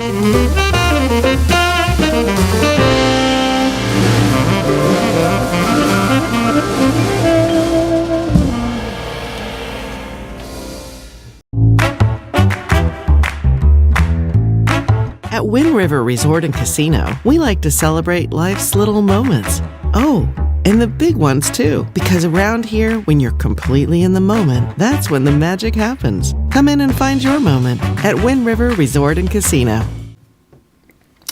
At Wind River Resort and Casino, we like to celebrate life's little moments. Oh, and the big ones too, because around here, when you're completely in the moment, that's when the magic happens. Come in and find your moment at Wind River Resort and Casino.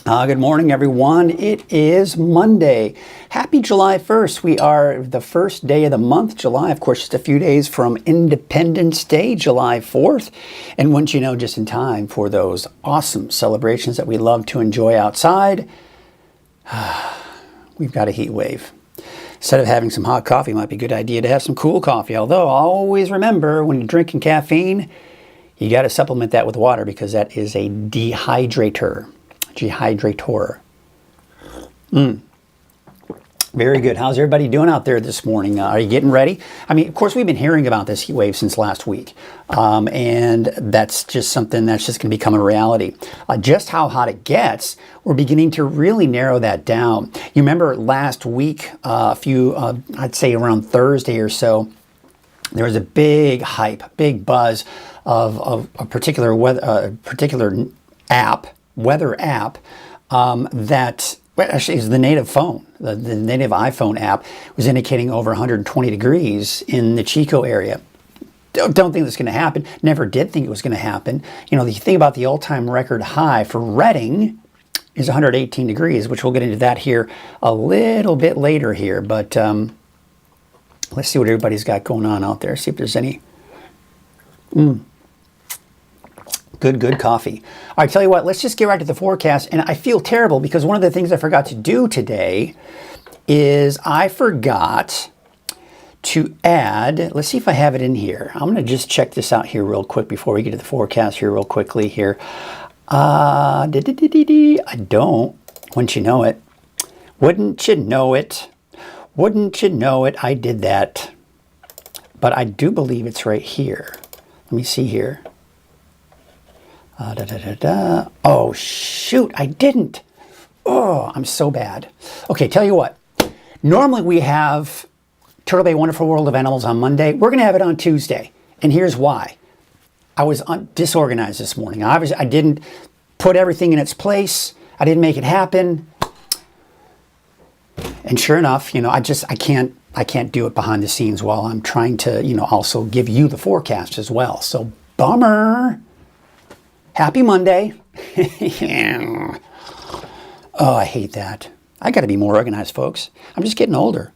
Good morning, everyone. It is Monday. Happy July 1st. We are the first day of the month, July. Of course, just a few days from Independence Day, July 4th. And once you know, just in time for those awesome celebrations that we love to enjoy outside, we've got a heat wave. Instead of having some hot coffee, it might be a good idea to have some cool coffee. Although, always remember, when you're drinking caffeine, you got to supplement that with water because that is a dehydrator. Very good. How's everybody doing out there this morning? Are you getting ready? I mean, of course, we've been hearing about this heat wave since last week. And that's just something that's just going to become a reality. Just how hot it gets, we're beginning to really narrow that down. You remember last week, I'd say around Thursday or so, there was a big hype, big buzz of a particular weather app that actually is the native phone. The native iPhone app was indicating over 120 degrees in the Chico area. Don't think that's going to happen. Never did think it was going to happen. You know, the thing about the all-time record high for Redding is 118 degrees, which we'll get into that here a little bit later here. But let's see what everybody's got going on out there. See if there's any... Good coffee. All right, tell you what, let's just get right to the forecast. And I feel terrible because one of the things I forgot to do today is I forgot to add, let's see if I have it in here. I'm going to just check this out here real quick before we get to the forecast here real quickly here. I don't. Wouldn't you know it? Wouldn't you know it? Wouldn't you know it? I did that. But I do believe it's right here. Let me see here. Oh, shoot, I didn't. Oh, I'm so bad. Okay, tell you what. Normally we have Turtle Bay Wonderful World of Animals on Monday. We're going to have it on Tuesday. And here's why. I was disorganized this morning. Obviously, I didn't put everything in its place. I didn't make it happen. And sure enough, you know, I can't do it behind the scenes while I'm trying to, you know, also give you the forecast as well. So, bummer. Happy Monday. Oh, I hate that. I got to be more organized, folks. I'm just getting older.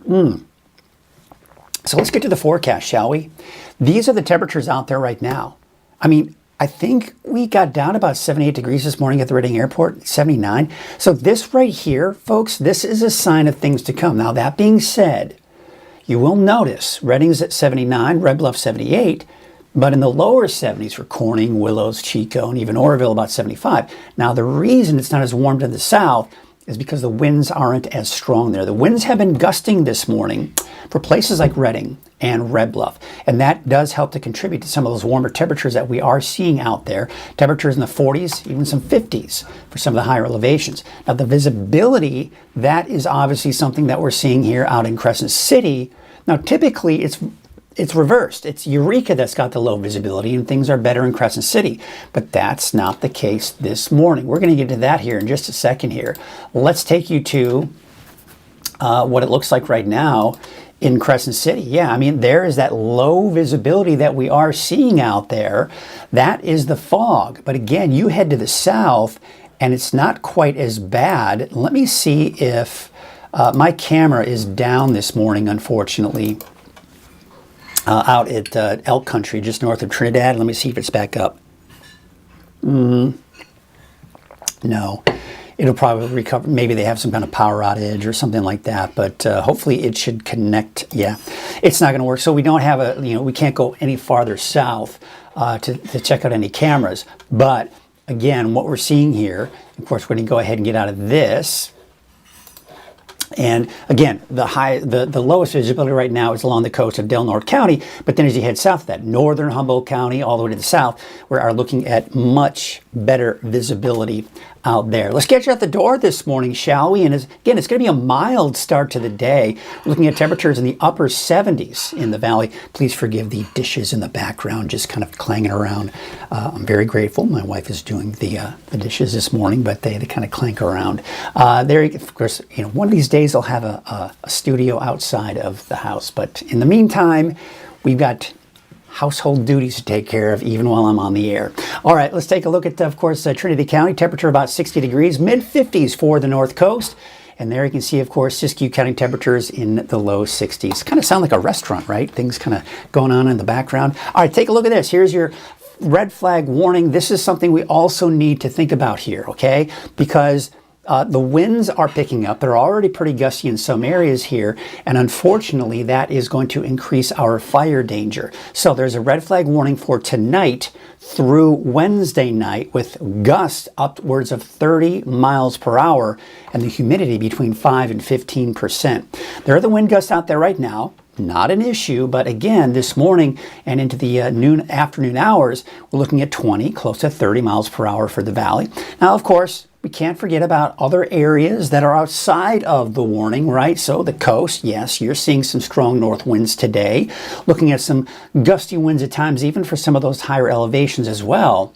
So let's get to the forecast, shall we? These are the temperatures out there right now. I mean, I think we got down about 78 degrees this morning at the Reading Airport, 79. So this right here, folks, this is a sign of things to come. Now, that being said, you will notice Reading's at 79, Red Bluff 78, but in the lower 70s for Corning, Willows, Chico, and even Oroville, about 75. Now, the reason it's not as warm to the south is because the winds aren't as strong there. The winds have been gusting this morning for places like Reading and Red Bluff, and that does help to contribute to some of those warmer temperatures that we are seeing out there. Temperatures in the 40s, even some 50s for some of the higher elevations. Now, the visibility, that is obviously something that we're seeing here out in Crescent City. Now, typically, it's reversed. It's Eureka that's got the low visibility and things are better in Crescent City. But that's not the case this morning. We're going to get to that here in just a second here. Let's take you to what it looks like right now in Crescent City. Yeah, I mean, there is that low visibility that we are seeing out there. That is the fog. But again, you head to the south and it's not quite as bad. Let me see if my camera is down this morning, unfortunately. Out at Elk Country, just north of Trinidad. Let me see if it's back up. No. It'll probably recover. Maybe they have some kind of power outage or something like that, but hopefully it should connect. Yeah, it's not going to work. So we don't have we can't go any farther south to check out any cameras. But again, what we're seeing here, of course, we're going to go ahead and get out of this. And again, the lowest visibility right now is along the coast of Del Norte County, but then as you head south of that, northern Humboldt County, all the way to the south, we are looking at much better visibility out there. Let's get you out the door this morning, shall we? And again, it's going to be a mild start to the day. We're looking at temperatures in the upper 70s in the valley. Please forgive the dishes in the background just kind of clanging around. I'm very grateful. My wife is doing the dishes this morning, but they kind of clank around. There, of course, one of these days I'll have a studio outside of the house. But in the meantime, we've got household duties to take care of even while I'm on the air. All right, let's take a look at, of course, Trinity County. Temperature about 60 degrees, mid-50s for the North Coast. And there you can see, of course, Siskiyou County temperatures in the low 60s. Kind of sound like a restaurant, right? Things kind of going on in the background. All right, take a look at this. Here's your red flag warning. This is something we also need to think about here, okay? Because the winds are picking up. They're already pretty gusty in some areas here, and unfortunately that is going to increase our fire danger. So there's a red flag warning for tonight through Wednesday night with gusts upwards of 30 miles per hour and the humidity between 5 and 15%. There are the wind gusts out there right now. Not an issue, but again, this morning and into the afternoon hours, we're looking at 20, close to 30 miles per hour for the valley. Now, of course, we can't forget about other areas that are outside of the warning, right? So the coast, yes, you're seeing some strong north winds today. Looking at some gusty winds at times, even for some of those higher elevations as well.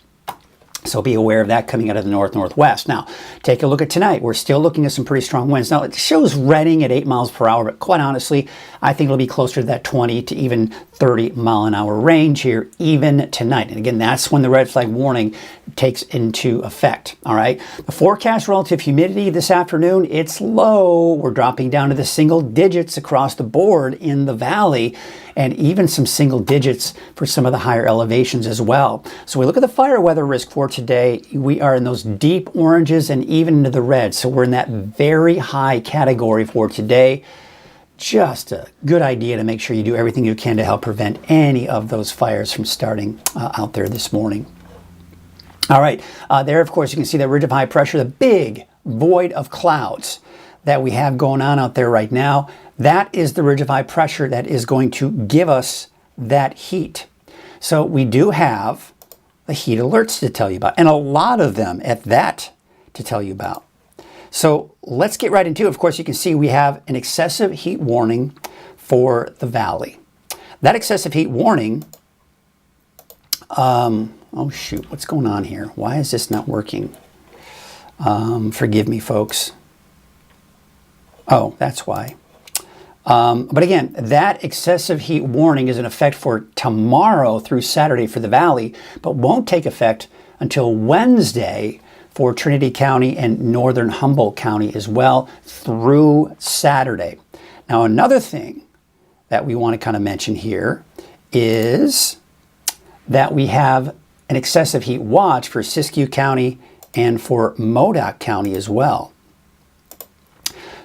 So be aware of that coming out of the north-northwest. Now, take a look at tonight. We're still looking at some pretty strong winds. Now, it shows Redding at 8 miles per hour, but quite honestly, I think it'll be closer to that 20 to even 30 mile an hour range here, even tonight. And again, that's when the red flag warning takes into effect, all right? The forecast relative humidity this afternoon, it's low. We're dropping down to the single digits across the board in the valley, and even some single digits for some of the higher elevations as well. So we look at the fire weather risk for today. We are in those deep oranges and even into the red. So we're in that very high category for today. Just a good idea to make sure you do everything you can to help prevent any of those fires from starting out there this morning. All right, there, of course, you can see that ridge of high pressure, the big void of clouds that we have going on out there right now. That is the ridge of high pressure that is going to give us that heat. So we do have the heat alerts to tell you about, and a lot of them at that to tell you about. So let's get right into it. Of course, you can see we have an excessive heat warning for the valley. That excessive heat warning, oh shoot, what's going on here? Why is this not working? Forgive me, folks. Oh, that's why. But again, that excessive heat warning is in effect for tomorrow through Saturday for the valley, but won't take effect until Wednesday for Trinity County and northern Humboldt County as well through Saturday. Now, another thing that we want to kind of mention here is that we have an excessive heat watch for Siskiyou County and for Modoc County as well.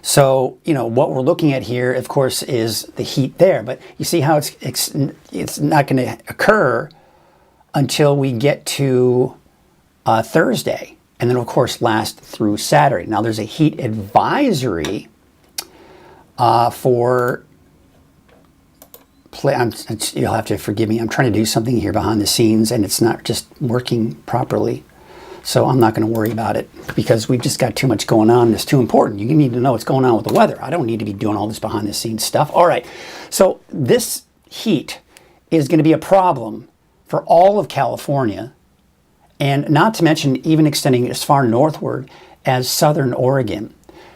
So, what we're looking at here, of course, is the heat there. But you see how it's not going to occur until we get to Thursday. And then, of course, last through Saturday. Now, there's a heat advisory for... You'll have to forgive me. I'm trying to do something here behind the scenes, and it's not just working properly. So I'm not going to worry about it because we've just got too much going on. It's too important. You need to know what's going on with the weather. I don't need to be doing all this behind the scenes stuff. All right. So this heat is going to be a problem for all of California, and not to mention even extending as far northward as southern Oregon.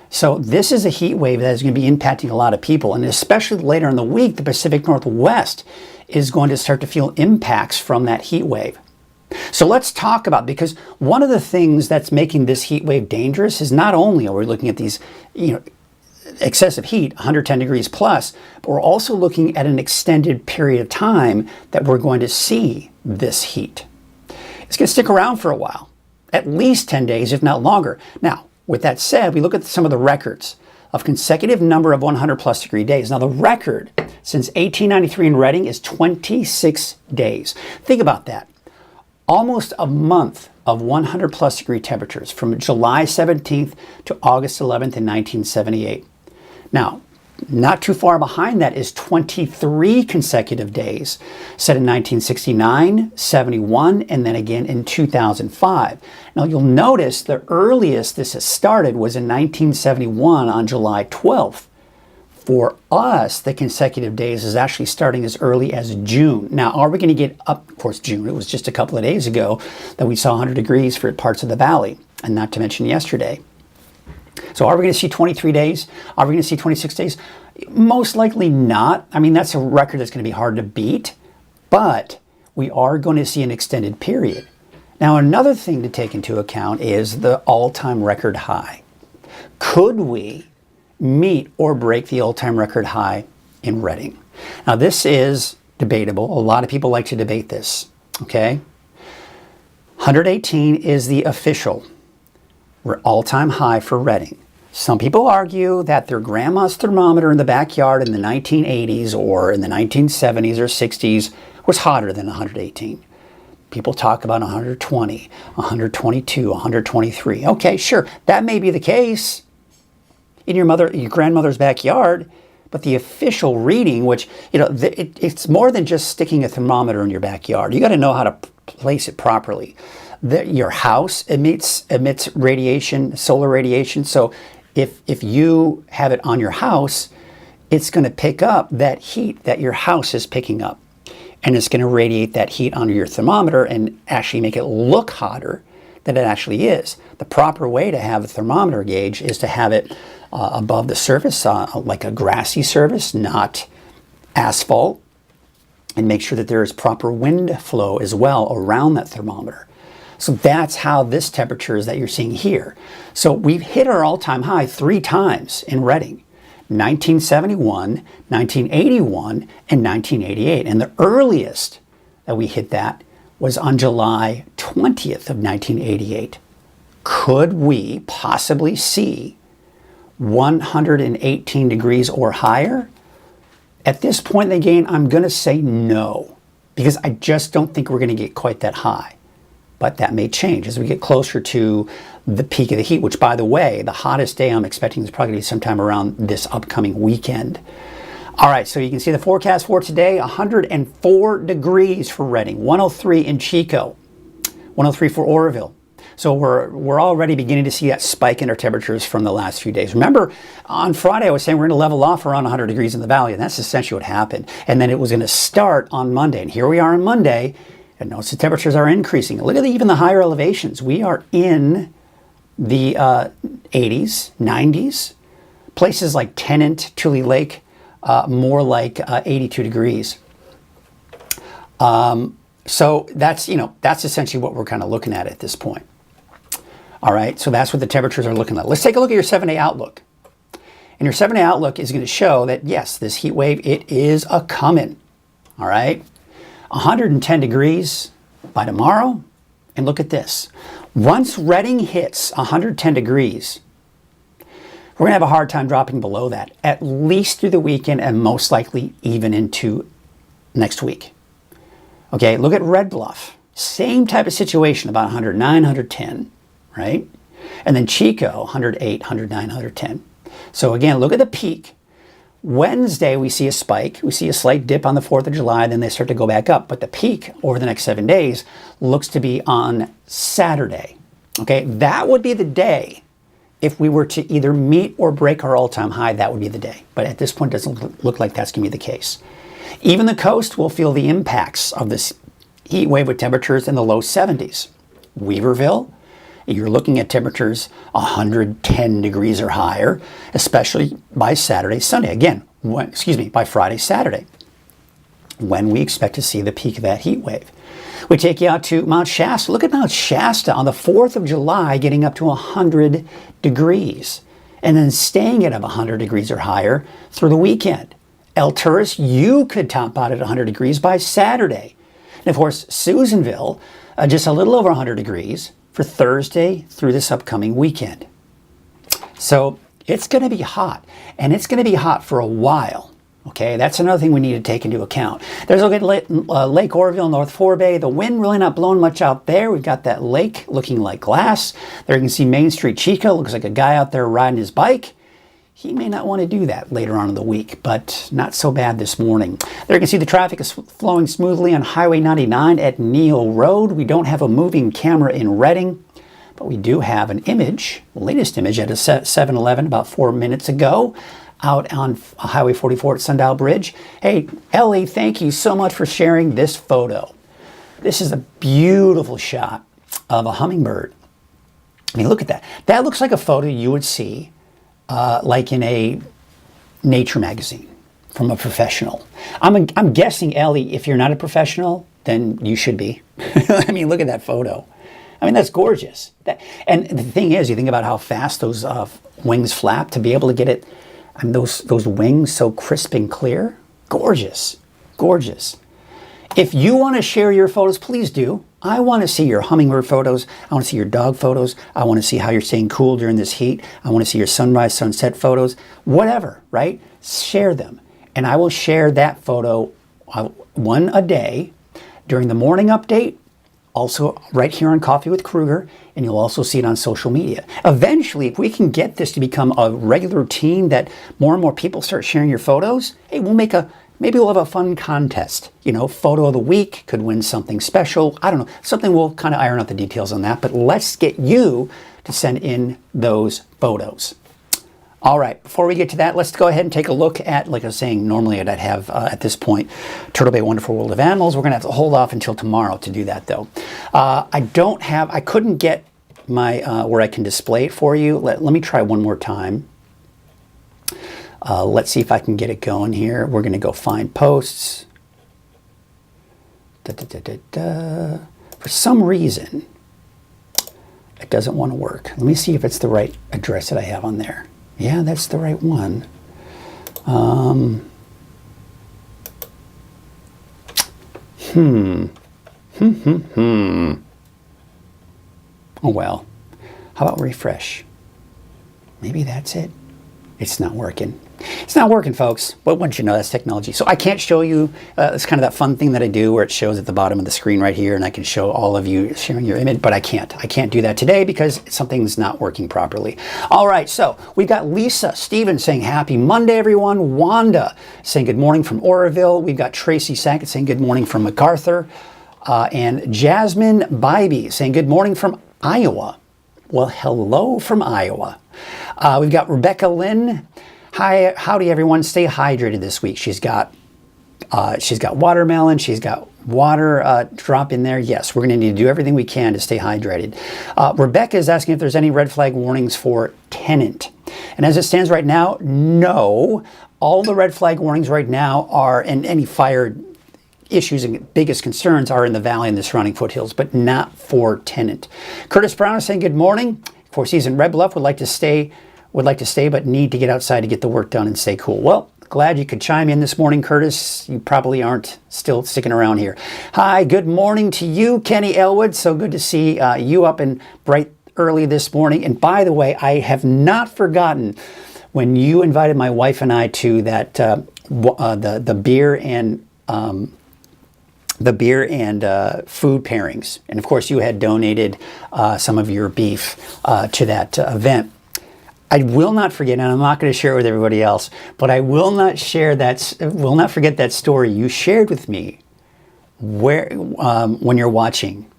So this is a heat wave that is going to be impacting a lot of people, and especially later in the week, the Pacific Northwest is going to start to feel impacts from that heat wave. So let's talk about, because one of the things that's making this heat wave dangerous is not only are we looking at these, excessive heat, 110 degrees plus, but we're also looking at an extended period of time that we're going to see this heat. It's going to stick around for a while, at least 10 days, if not longer. Now, with that said, we look at some of the records of consecutive number of 100 plus degree days. Now, the record since 1893 in Redding is 26 days. Think about that. Almost a month of 100 plus degree temperatures from July 17th to August 11th in 1978. Now, Not too far behind that is 23 consecutive days, set in 1969, 71, and then again in 2005. Now you'll notice the earliest this has started was in 1971 on July 12th. For us, the consecutive days is actually starting as early as June. Now, are we going to get up? Of course, June. It was just a couple of days ago that we saw 100 degrees for parts of the valley, and not to mention yesterday. So are we going to see 23 days? Are we going to see 26 days? Most likely not. I mean, that's a record that's going to be hard to beat, but we are going to see an extended period. Now, another thing to take into account is the all-time record high. Could we meet or break the all-time record high in Reading? Now, this is debatable. A lot of people like to debate this, okay? 118 is the official all-time high for Reading. Some people argue that their grandma's thermometer in the backyard in the 1980s or in the 1970s or 60s was hotter than 118. People talk about 120, 122, 123. Okay, sure, that may be the case in your grandmother's backyard, but the official reading, which, it's more than just sticking a thermometer in your backyard. You got to know how to place it properly. Your house emits radiation, solar radiation. So if you have it on your house, it's going to pick up that heat that your house is picking up. And it's going to radiate that heat onto your thermometer and actually make it look hotter than it actually is. The proper way to have a thermometer gauge is to have it above the surface, like a grassy surface, not asphalt, and make sure that there is proper wind flow as well around that thermometer. So that's how this temperature is that you're seeing here. So we've hit our all-time high 3 times in Reading, 1971, 1981, and 1988. And the earliest that we hit that was on July 20th of 1988. Could we possibly see 118 degrees or higher? At this point in the game, I'm going to say no, because I just don't think we're going to get quite that high. But that may change as we get closer to the peak of the heat, which, by the way, the hottest day I'm expecting is probably going to be sometime around this upcoming weekend. All right, so you can see the forecast for today: 104 degrees for Reading, 103 in Chico, 103 for Oroville. So we're already beginning to see that spike in our temperatures from the last few days. Remember, on Friday I was saying we're going to level off around 100 degrees in the valley, and that's essentially what happened. And then it was going to start on Monday, and here we are on Monday. And notice the temperatures are increasing. Look at even the higher elevations. We are in the 80s, 90s. Places like Tennant, Tule Lake, more like 82 degrees. So that's essentially what we're kind of looking at this point. All right, so that's what the temperatures are looking like. Let's take a look at your 7-day outlook. And your 7-day outlook is going to show that, yes, this heat wave, it is a coming. All right. 110 degrees by tomorrow. And look at this. Once Reading hits 110 degrees, we're going to have a hard time dropping below that, at least through the weekend and most likely even into next week. Okay, look at Red Bluff. Same type of situation, about 109, 110, right? And then Chico, 108, 109, 110. So again, look at the peak. Wednesday, we see a spike. We see a slight dip on the 4th of July, then they start to go back up. But the peak over the next 7 days looks to be on Saturday. Okay, that would be the day. If we were to either meet or break our all-time high, that would be the day. But at this point, it doesn't look like that's going to be the case. Even the coast will feel the impacts of this heat wave with temperatures in the low 70s. Weaverville, you're looking at temperatures 110 degrees or higher, especially by Saturday, Sunday. Again, by Friday, Saturday, when we expect to see the peak of that heat wave. We take you out to Mount Shasta. Look at Mount Shasta on the 4th of July getting up to 100 degrees and then staying at 100 degrees or higher through the weekend. El Turris, you could top out at 100 degrees by Saturday. And of course, Susanville, just a little over 100 degrees for Thursday through this upcoming weekend. So it's going to be hot, and it's going to be hot for a while. Okay, that's another thing we need to take into account. There's a look at Lake Oroville, North Forebay. The wind really not blowing much out there. We've got that lake looking like glass. There you can see Main Street Chico. Looks like a guy out there riding his bike. he may not want to do that later on in the week, but not so bad this morning. There you can see the traffic is flowing smoothly on Highway 99 at Neal Road. We don't have a moving camera in Reading, but we do have an image, the latest image at a 7-Eleven about 4 minutes ago out on Highway 44 at Sundial Bridge. Hey, Ellie, thank you so much for sharing this photo. This is a beautiful shot of a hummingbird. I mean, look at that. That looks like a photo you would see like in a nature magazine from a professional. I'm guessing, Ellie, if you're not a professional, then you should be. I mean, look at that photo. I mean, that's gorgeous. And the thing is, you think about how fast those wings flap to be able to get it, I mean, those wings so crisp and clear. Gorgeous, gorgeous. If you want to share your photos, please do. I want to see your hummingbird photos. I want to see your dog photos. I want to see how you're staying cool during this heat. I want to see your sunrise, sunset photos, whatever, right? Share them. And I will share that photo one a day during the morning update, also right here on Coffee with Krueger, and you'll also see it on social media. Eventually, if we can get this to become a regular routine that more and more people start sharing your photos, hey, maybe we'll have a fun contest. You know, photo of the week could win something special. I don't know, something we'll kind of iron out the details on that, but let's get you to send in those photos. All right, before we get to that, let's go ahead and take a look at, like I was saying, normally I'd have at this point, Turtle Bay Wonderful World of Animals. We're gonna have to hold off until tomorrow to do that though. I couldn't get my, where I can display it for you. Let me try one more time. Let's see if I can get it going here. We're going to go find posts. For some reason, it doesn't want to work. Let me see if it's the right address that I have on there. Yeah, that's the right one. Oh well. How about refresh? Maybe that's it. It's not working. It's not working, folks. But once you know, that's technology. So I can't show you, it's kind of that fun thing that I do where it shows at the bottom of the screen right here, and I can show all of you sharing your image, but I can't. I can't do that today because something's not working properly. All right, so we've got Lisa Stevens saying happy Monday, everyone. Wanda saying good morning from Oroville. We've got Tracy Sackett saying good morning from MacArthur. And Jasmine Bybee saying good morning from Iowa. Well, hello from Iowa. We've got Rebecca Lynn. Hi, howdy everyone. Stay hydrated this week. She's got watermelon. She's got water drop in there. Yes, we're going to need to do everything we can to stay hydrated. Rebecca is asking if there's any red flag warnings for tenant. And as it stands right now, no. All the red flag warnings right now are, and any fire issues and biggest concerns are in the valley and the surrounding foothills, but not for tenant. Curtis Brown is saying good morning. Four Seasons Red Bluff would like to stay, but need to get outside to get the work done and stay cool. Well, glad you could chime in this morning, Curtis. You probably aren't still sticking around here. Hi, good morning to you, Kenny Elwood. So good to see you up and bright early this morning. And by the way, I have not forgotten when you invited my wife and I to that the beer and food pairings. And of course, you had donated some of your beef to that event. I will not forget, and I'm not going to share it with everybody else, but I will not forget that story you shared with me where when you're watching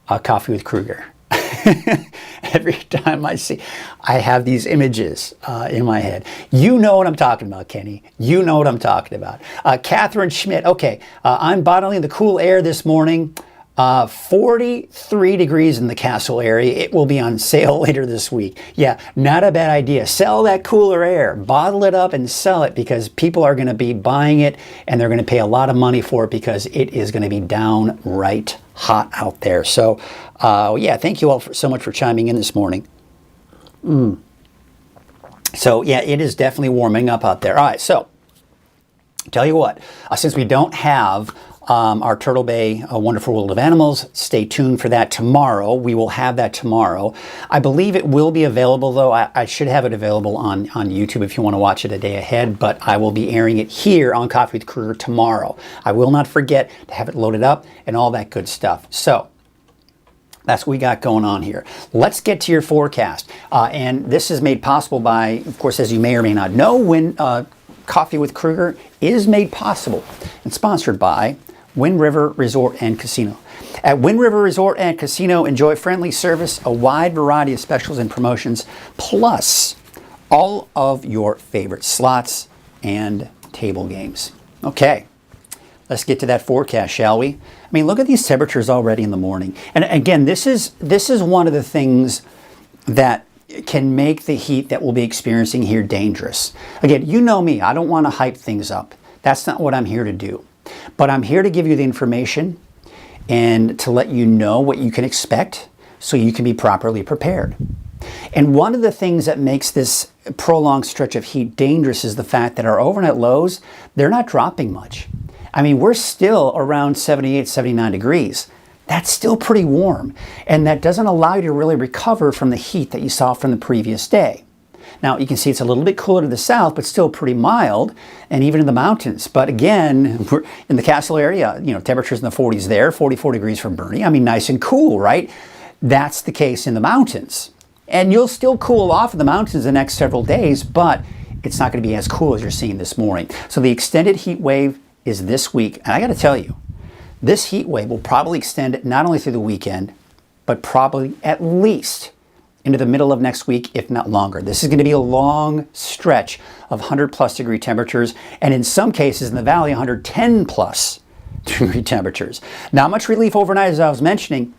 Coffee with Krueger. Every time I have these images in my head. You know what I'm talking about, Kenny. You know what I'm talking about. Catherine Schmidt. Okay, I'm bottling the cool air this morning. 43 degrees in the Castle area. It will be on sale later this week. Yeah, not a bad idea. Sell that cooler air. Bottle it up and sell it because people are going to be buying it and they're going to pay a lot of money for it because it is going to be downright hot out there. So, yeah, thank you all so much for chiming in this morning. So, yeah, it is definitely warming up out there. All right, so, tell you what, since we don't have our Turtle Bay Wonderful World of Animals, stay tuned for that tomorrow. We will have that tomorrow. I believe it will be available, though. I should have it available on YouTube if you want to watch it a day ahead, but I will be airing it here on Coffee with Krueger tomorrow. I will not forget to have it loaded up and all that good stuff. So, that's what we got going on here. Let's get to your forecast. And this is made possible by, of course, as you may or may not know, Coffee with Krueger is made possible and sponsored by Wind River Resort and Casino. At Wind River Resort and Casino, enjoy friendly service, a wide variety of specials and promotions, plus all of your favorite slots and table games. Okay, let's get to that forecast, shall we? I mean, look at these temperatures already in the morning. And again, this is one of the things that can make the heat that we'll be experiencing here dangerous. Again, you know me, I don't want to hype things up. That's not what I'm here to do. But I'm here to give you the information and to let you know what you can expect so you can be properly prepared. And one of the things that makes this prolonged stretch of heat dangerous is the fact that our overnight lows, they're not dropping much. I mean, we're still around 78, 79 degrees. That's still pretty warm, and that doesn't allow you to really recover from the heat that you saw from the previous day. Now, you can see it's a little bit cooler to the south, but still pretty mild, and even in the mountains. But again, we're in the Castle area, temperatures in the 40s there, 44 degrees for Bernie. I mean, nice and cool, right? That's the case in the mountains. And you'll still cool off in the mountains the next several days, but it's not going to be as cool as you're seeing this morning. So the extended heat wave is this week, and I got to tell you, this heat wave will probably extend not only through the weekend, but probably at least into the middle of next week, if not longer. This is going to be a long stretch of 100+ degree temperatures, and in some cases in the valley, 110+ degree temperatures. Not much relief overnight, as I was mentioning.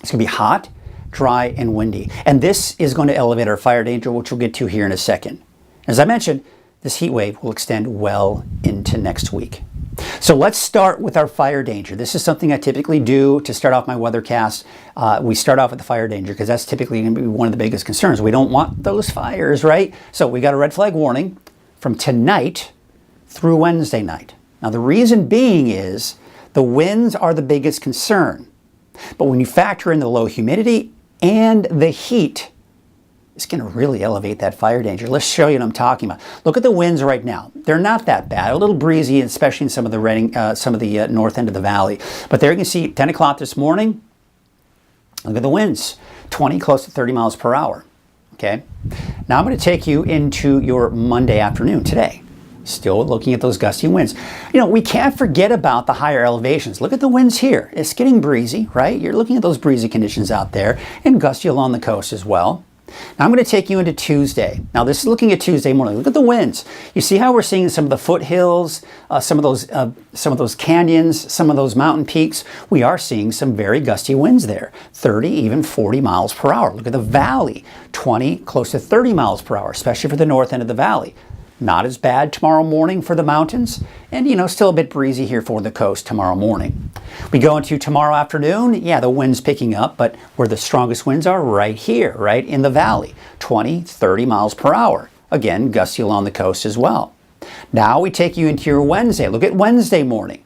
It's going to be hot, dry, and windy. And this is going to elevate our fire danger, which we'll get to here in a second. As I mentioned, this heat wave will extend well into next week. So let's start with our fire danger. This is something I typically do to start off my weathercast. We start off with the fire danger because that's typically going to be one of the biggest concerns. We don't want those fires, right? So we got a red flag warning from tonight through Wednesday night. Now the reason being is the winds are the biggest concern. But when you factor in the low humidity and the heat, it's going to really elevate that fire danger. Let's show you what I'm talking about. Look at the winds right now. They're not that bad. A little breezy, especially in some of the north end of the valley. But there you can see 10 o'clock this morning. Look at the winds, 20, close to 30 miles per hour. Okay. Now I'm going to take you into your Monday afternoon today. Still looking at those gusty winds. We can't forget about the higher elevations. Look at the winds here. It's getting breezy, right? You're looking at those breezy conditions out there and gusty along the coast as well. Now I'm going to take you into Tuesday. Now this is looking at Tuesday morning. Look at the winds. You see how we're seeing some of the foothills, some of those canyons, some of those mountain peaks. We are seeing some very gusty winds there, 30, even 40 miles per hour. Look at the valley, 20, close to 30 miles per hour, especially for the north end of the valley. Not as bad tomorrow morning for the mountains, and still a bit breezy here for the coast tomorrow morning. We go into tomorrow afternoon, yeah, the wind's picking up, but where the strongest winds are right here, right in the valley, 20, 30 miles per hour. Again, gusty along the coast as well. Now we take you into your Wednesday. Look at Wednesday morning.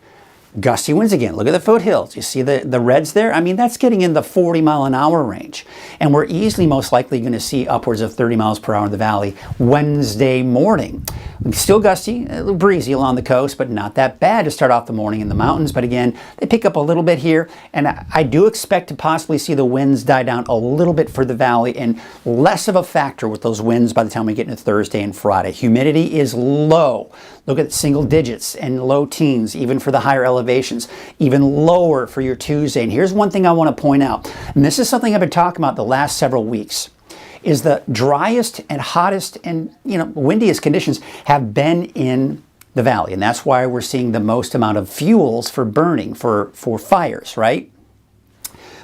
Gusty winds again. Look at the foothills. You see the reds there? I mean, that's getting in the 40-mile-an-hour range. And we're easily most likely going to see upwards of 30 miles per hour in the valley Wednesday morning. Still gusty, a little breezy along the coast, but not that bad to start off the morning in the mountains. But again, they pick up a little bit here. And I do expect to possibly see the winds die down a little bit for the valley and less of a factor with those winds by the time we get into Thursday and Friday. Humidity is low. Look at single digits and low teens, even for the higher elevations, even lower for your Tuesday. And here's one thing I want to point out, and this is something I've been talking about the last several weeks, is the driest and hottest and windiest conditions have been in the valley. And that's why we're seeing the most amount of fuels for burning, for fires, right?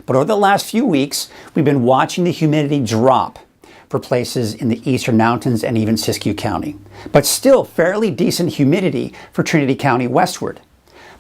But over the last few weeks, we've been watching the humidity drop for places in the eastern mountains and even Siskiyou County. But still fairly decent humidity for Trinity County westward.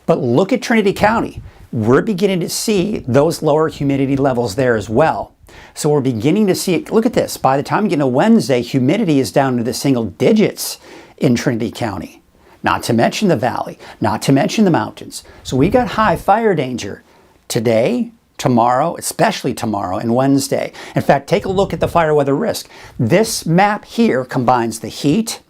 But look at Trinity County. We're beginning to see those lower humidity levels there as well. So we're beginning to see it. Look at this. By the time we get to Wednesday, humidity is down to the single digits in Trinity County. Not to mention the valley, not to mention the mountains. So we got high fire danger today, tomorrow, especially tomorrow and Wednesday. In fact, take a look at the fire weather risk. This map here combines the heat,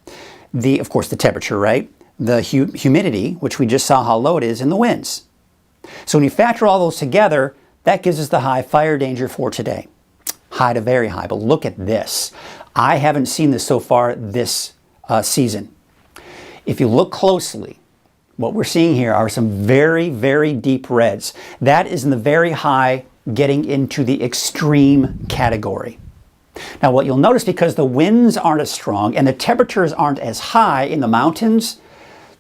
of course, the temperature, right? The humidity, which we just saw how low it is, and the winds. So when you factor all those together, that gives us the high fire danger for today. high to very high. But look at this. I haven't seen this so far this season. If you look closely, what we're seeing here are some very, very deep reds. That is in the very high, getting into the extreme category. Now, what you'll notice, because the winds aren't as strong and the temperatures aren't as high in the mountains,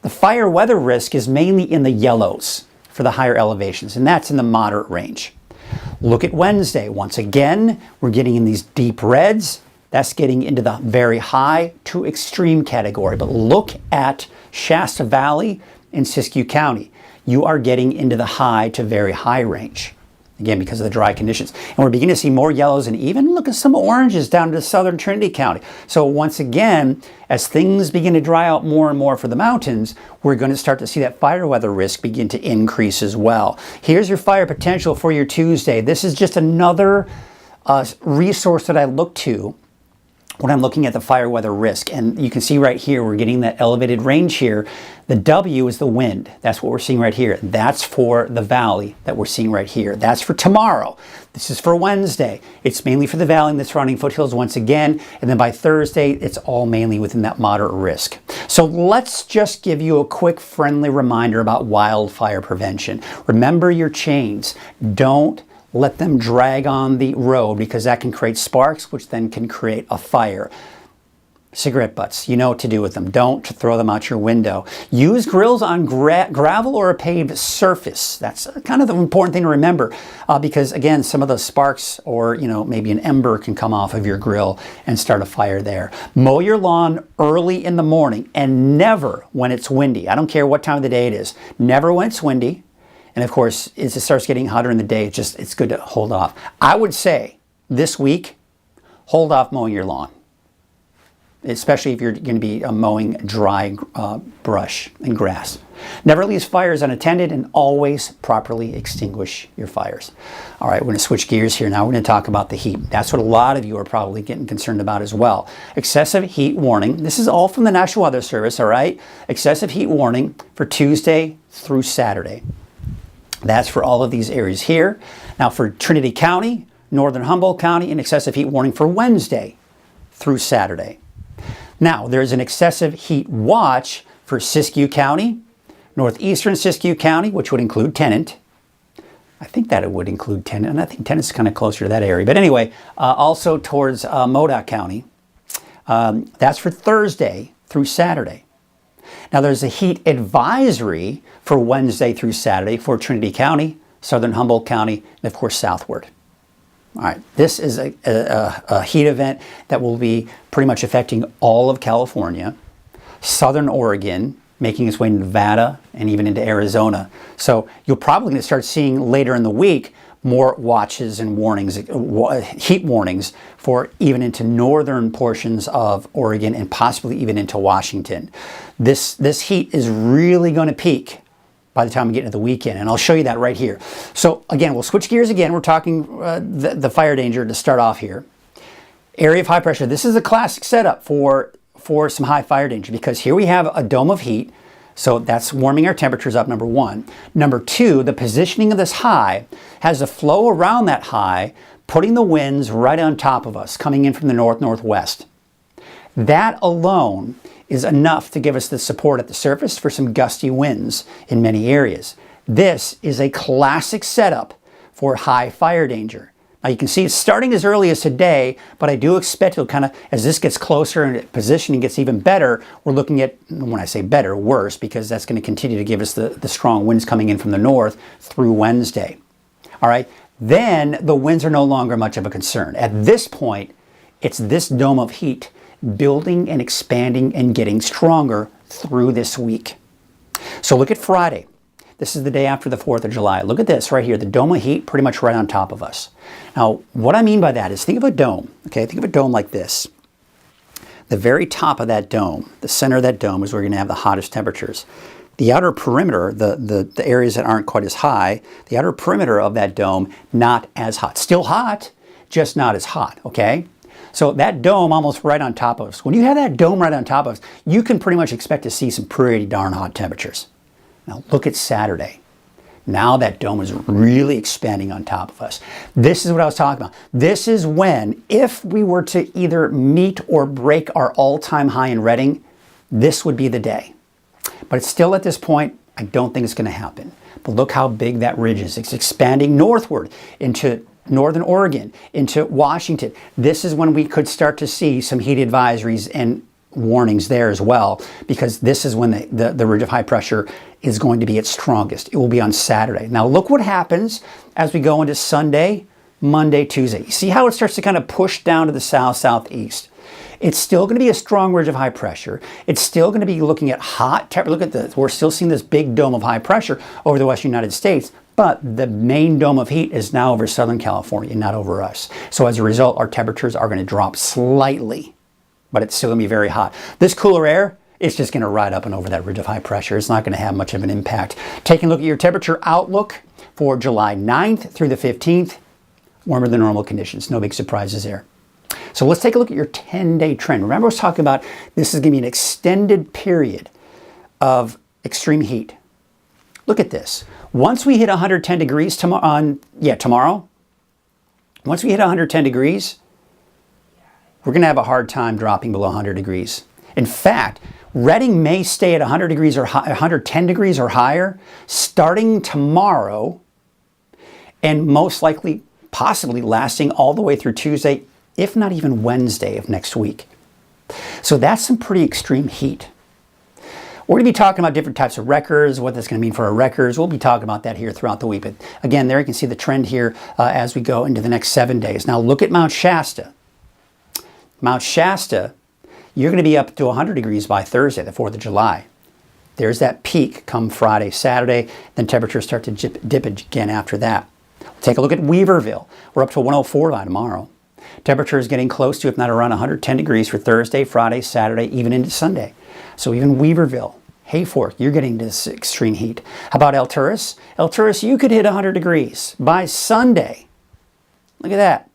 the fire weather risk is mainly in the yellows for the higher elevations, and that's in the moderate range. Look at Wednesday. Once again, we're getting in these deep reds. That's getting into the very high to extreme category. But look at Shasta Valley in Siskiyou County. You are getting into the high to very high range. Again, because of the dry conditions. And we're beginning to see more yellows and even look at some oranges down to southern Trinity County. So once again, as things begin to dry out more and more for the mountains, we're going to start to see that fire weather risk begin to increase as well. Here's your fire potential for your Tuesday. This is just another resource that I look to when I'm looking at the fire weather risk. And you can see right here, we're getting that elevated range here. The W is the wind. That's what we're seeing right here. That's for the valley that we're seeing right here. That's for tomorrow. This is for Wednesday. It's mainly for the valley and the surrounding foothills once again. And then by Thursday, it's all mainly within that moderate risk. So let's just give you a quick friendly reminder about wildfire prevention. Remember your chains. Don't let them drag on the road, because that can create sparks, which then can create a fire. Cigarette butts, you know what to do with them. Don't throw them out your window. Use grills on gravel or a paved surface. That's kind of the important thing to remember, because again, some of those sparks or maybe an ember can come off of your grill and start a fire there. Mow your lawn early in the morning and never when it's windy. I don't care what time of the day it is. Never when it's windy. And of course, as it starts getting hotter in the day, it's good to hold off. I would say this week, hold off mowing your lawn, especially if you're going to be mowing dry brush and grass. Never leave fires unattended, and always properly extinguish your fires. All right, we're going to switch gears here. Now we're going to talk about the heat. That's what a lot of you are probably getting concerned about as well. Excessive heat warning. This is all from the National Weather Service, all right? Excessive heat warning for Tuesday through Saturday. That's for all of these areas here. Now for Trinity County, Northern Humboldt County, an excessive heat warning for Wednesday through Saturday. Now there's an excessive heat watch for Siskiyou County, northeastern Siskiyou County, which would include Tennant. I think that it would include Tennant, and I think Tennant's kind of closer to that area. But anyway, also towards Modoc County. That's for Thursday through Saturday. Now there's a heat advisory for Wednesday through Saturday for Trinity County, southern Humboldt County, and of course southward. All right, this is a heat event that will be pretty much affecting all of California, southern Oregon, making its way into Nevada and even into Arizona. So you're probably going to start seeing later in the week more watches and warnings, heat warnings for even into northern portions of Oregon and possibly even into Washington. This heat is really going to peak by the time we get into the weekend, and I'll show you that right here. So again, we'll switch gears again. We're talking the fire danger to start off here. Area of high pressure. This is a classic setup for some high fire danger, because here we have a dome of heat. So that's warming our temperatures up, number one. Number two, the positioning of this high has a flow around that high, putting the winds right on top of us, coming in from the north-northwest. That alone is enough to give us the support at the surface for some gusty winds in many areas. This is a classic setup for high fire danger. Now you can see it's starting as early as today, but I do expect it'll kind of, as this gets closer and positioning gets even better, we're looking at, when I say better, worse, because that's going to continue to give us the strong winds coming in from the north through Wednesday. All right, then the winds are no longer much of a concern. At this point, it's this dome of heat building and expanding and getting stronger through this week. So look at Friday. This is the day after the 4th of July. Look at this right here, the dome of heat pretty much right on top of us. Now, what I mean by that is think of a dome, okay? Think of a dome like this. The very top of that dome, the center of that dome is where you're gonna have the hottest temperatures. The outer perimeter, the areas that aren't quite as high, the outer perimeter of that dome, not as hot. Still hot, just not as hot, okay? So that dome almost right on top of us. When you have that dome right on top of us, you can pretty much expect to see some pretty darn hot temperatures. Now look at Saturday. Now that dome is really expanding on top of us. This is what I was talking about. This is when, if we were to either meet or break our all-time high in Reading, this would be the day. But it's still at this point, I don't think it's going to happen. But look how big that ridge is. It's expanding northward into northern Oregon, into Washington. This is when we could start to see some heat advisories and warnings there as well, because this is when the ridge of high pressure is going to be its strongest. It will be on Saturday. Now look what happens as we go into Sunday, Monday, Tuesday. You see how it starts to kind of push down to the south-southeast. It's still going to be a strong ridge of high pressure. It's still going to be looking at hot, look at this. We're still seeing this big dome of high pressure over the western United States, but the main dome of heat is now over Southern California, not over us. So as a result, our temperatures are going to drop slightly, but it's still going to be very hot. This cooler air, it's just going to ride up and over that ridge of high pressure. It's not going to have much of an impact. Taking a look at your temperature outlook for July 9th through the 15th, warmer than normal conditions. No big surprises there. So let's take a look at your 10-day trend. Remember I was talking about this is going to be an extended period of extreme heat. Look at this. Once we hit 110 degrees tomorrow, once we hit 110 degrees, we're going to have a hard time dropping below 100 degrees. In fact, Reading may stay at 100 degrees or 110 degrees or higher starting tomorrow, and most likely possibly lasting all the way through Tuesday, if not even Wednesday of next week. So that's some pretty extreme heat. We're going to be talking about different types of wreckers, what that's going to mean for our wreckers. We'll be talking about that here throughout the week. But again, there you can see the trend here as we go into the next 7 days. Now look at Mount Shasta. Mount Shasta, you're going to be up to 100 degrees by Thursday, the 4th of July. There's that peak come Friday, Saturday, then temperatures start to dip again after that. Take a look at Weaverville. We're up to 104 by tomorrow. Temperature is getting close to, if not around 110 degrees for Thursday, Friday, Saturday, even into Sunday. So even Weaverville, Hayfork, you're getting this extreme heat. How about Alturas? Alturas, you could hit 100 degrees by Sunday. Look at that.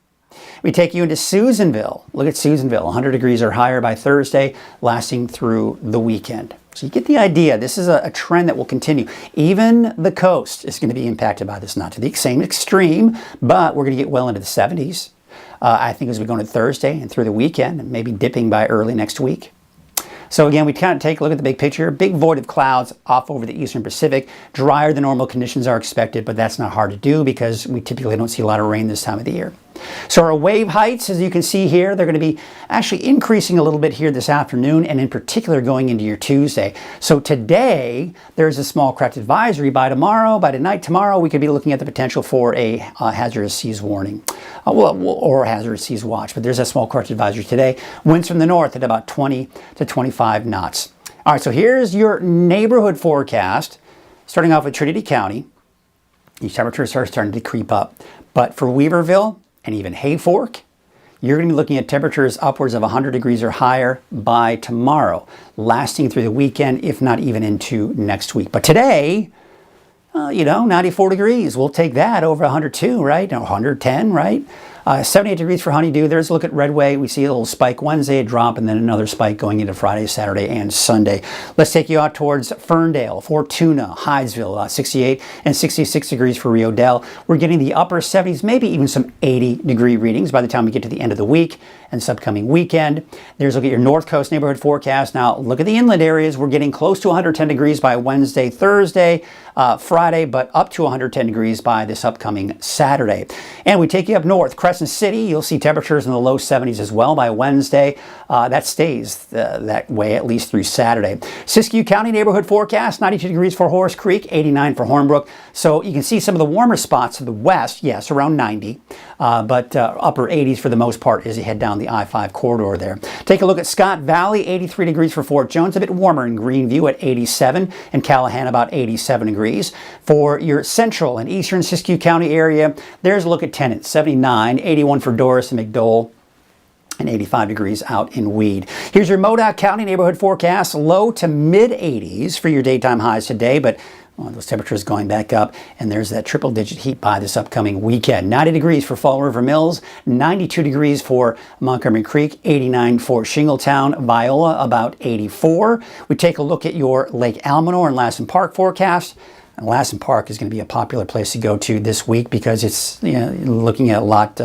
We take you into Susanville. Look at Susanville, 100 degrees or higher by Thursday, lasting through the weekend. So you get the idea. This is a trend that will continue. Even the coast is going to be impacted by this, not to the same extreme, but we're going to get well into the 70s. I think as we go into Thursday and through the weekend, and maybe dipping by early next week. So again, we kind of take a look at the big picture. Big void of clouds off over the eastern Pacific. Drier than normal conditions are expected, but that's not hard to do because we typically don't see a lot of rain this time of the year. So our wave heights, as you can see here, they're going to be actually increasing a little bit here this afternoon, and in particular going into your Tuesday. So today, there's a small craft advisory. By tonight tomorrow, we could be looking at the potential for a hazardous seas warning, or hazardous seas watch. But there's a small craft advisory today. Winds from the north at about 20 to 25 knots. All right, so here's your neighborhood forecast. Starting off with Trinity County, these temperatures are starting to creep up. But for Weaverville and even Hayfork, you're going to be looking at temperatures upwards of 100 degrees or higher by tomorrow, lasting through the weekend, if not even into next week. But today, 94 degrees. We'll take that over 102, right? Or 110, right? 78 degrees for Honeydew. There's a look at Redway. We see a little spike Wednesday, a drop, and then another spike going into Friday, Saturday, and Sunday. Let's take you out towards Ferndale, Fortuna, Hydesville, 68 and 66 degrees for Rio Dell. We're getting the upper 70s, maybe even some 80-degree readings by the time we get to the end of the week and this upcoming weekend. There's a look at your North Coast neighborhood forecast. Now, look at the inland areas. We're getting close to 110 degrees by Wednesday, Thursday, Friday, but up to 110 degrees by this upcoming Saturday. And we take you up north, Crescent City. You'll see temperatures in the low 70s as well by Wednesday. That stays that way at least through Saturday. Siskiyou County neighborhood forecast, 92 degrees for Horse Creek, 89 for Hornbrook. So you can see some of the warmer spots to the west, yes, around 90, but upper 80s for the most part as you head down the I-5 corridor there. Take a look at Scott Valley, 83 degrees for Fort Jones, a bit warmer in Greenview at 87, and Callahan about 87 degrees. For your central and eastern Siskiyou County area, there's a look at Tennant, 79, 81 for Doris and McDowell, and 85 degrees out in Weed. Here's your Modoc County neighborhood forecast, low to mid 80s for your daytime highs today, but those temperatures going back up, and there's that triple-digit heat by this upcoming weekend. 90 degrees for Fall River Mills, 92 degrees for Montgomery Creek, 89 for Shingletown, Viola about 84. We take a look at your Lake Almanor and Lassen Park forecast. And Lassen Park is going to be a popular place to go to this week because it's looking at a lot